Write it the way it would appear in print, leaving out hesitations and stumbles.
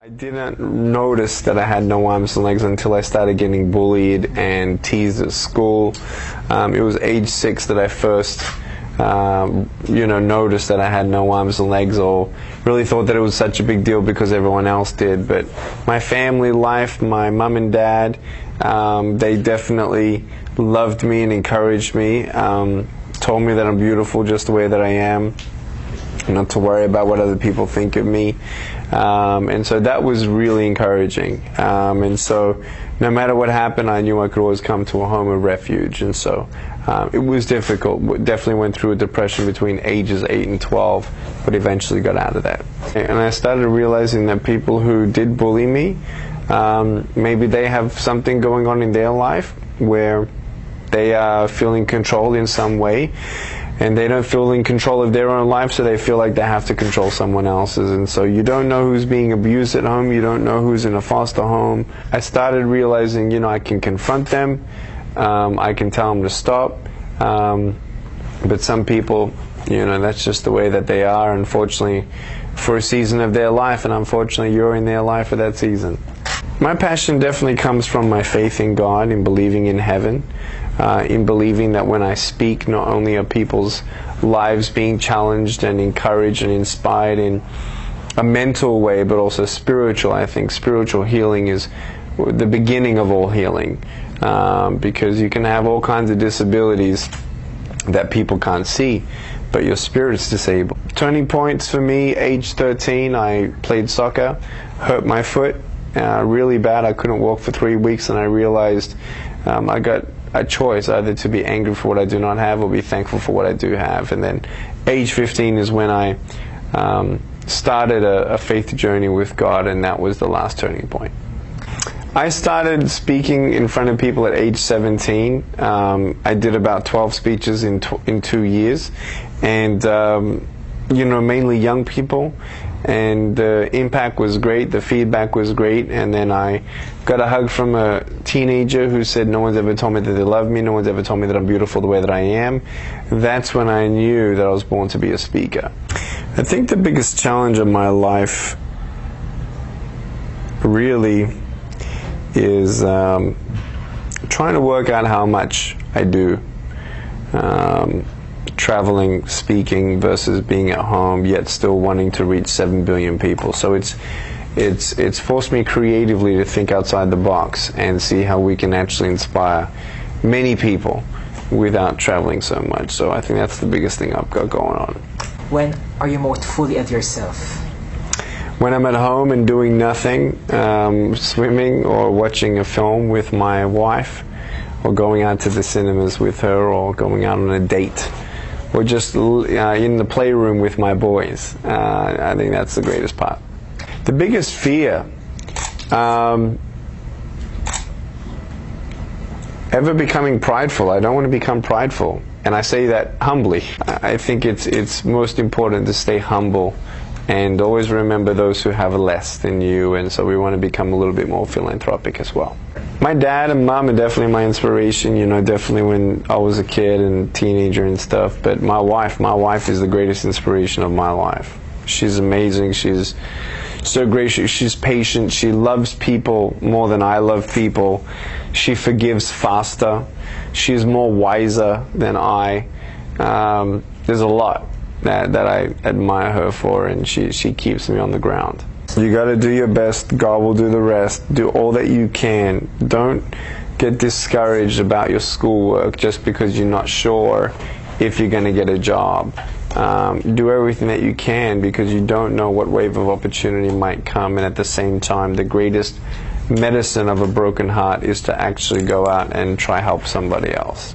I didn't notice that I had no arms and legs until I started getting bullied and teased at school. It was age 6 that I first, noticed that I had no arms and legs, or really thought that it was such a big deal because everyone else did. But my family life, my mom and dad, they definitely loved me and encouraged me, told me that I'm beautiful just the way that I am, not to worry about what other people think of me. And so that was really encouraging. And so no matter what happened, I knew I could always come to a home of refuge. And so it was difficult. Definitely went through a depression between ages 8 and 12, but eventually got out of that. And I started realizing that people who did bully me, maybe they have something going on in their life where they are feeling controlled in some way, and they don't feel in control of their own life, so they feel like they have to control someone else's. And so you don't know who's being abused at home, you don't know who's in a foster home. I started realizing, I can confront them, I can tell them to stop, but some people, that's just the way that they are, unfortunately, for a season of their life, and unfortunately you're in their life for that season. My passion definitely comes from my faith in God, in believing in heaven, in believing that when I speak, not only are people's lives being challenged and encouraged and inspired in a mental way, but also spiritual. I think spiritual healing is the beginning of all healing, because you can have all kinds of disabilities that people can't see, but your spirit's disabled. Turning points for me, age 13, I played soccer, hurt my foot really bad. I couldn't walk for 3 weeks, and I realized I got a choice, either to be angry for what I do not have or be thankful for what I do have. And then age 15 is when I started a faith journey with God, and that was the last turning point. I started speaking in front of people at age 17. I did about 12 speeches in 2 years, and mainly young people. And the impact was great, the feedback was great, and then I got a hug from a teenager who said, "No one's ever told me that they love me, no one's ever told me that I'm beautiful the way that I am." That's when I knew that I was born to be a speaker. I think the biggest challenge of my life really is trying to work out how much I do. Traveling, speaking versus being at home, yet still wanting to reach 7 billion people. So it's forced me creatively to think outside the box and see how we can actually inspire many people without traveling so much. So I think that's the biggest thing I've got going on. When are you most fully at yourself? When I'm at home and doing nothing, swimming or watching a film with my wife, or going out to the cinemas with her, or going out on a date, or just in the playroom with my boys. I think that's the greatest part. The biggest fear, ever becoming prideful. I don't want to become prideful, and I say that humbly. I think it's most important to stay humble and always remember those who have less than you, and so we want to become a little bit more philanthropic as well. My dad and mom are definitely my inspiration, definitely when I was a kid and teenager and stuff. But my wife is the greatest inspiration of my life. She's amazing. She's so gracious. She's patient. She loves people more than I love people. She forgives faster. She's more wiser than I. There's a lot that I admire her for, and she keeps me on the ground. You got to do your best. God will do the rest. Do all that you can. Don't get discouraged about your schoolwork just because you're not sure if you're going to get a job. Do everything that you can, because you don't know what wave of opportunity might come. And at the same time, the greatest medicine of a broken heart is to actually go out and try help somebody else.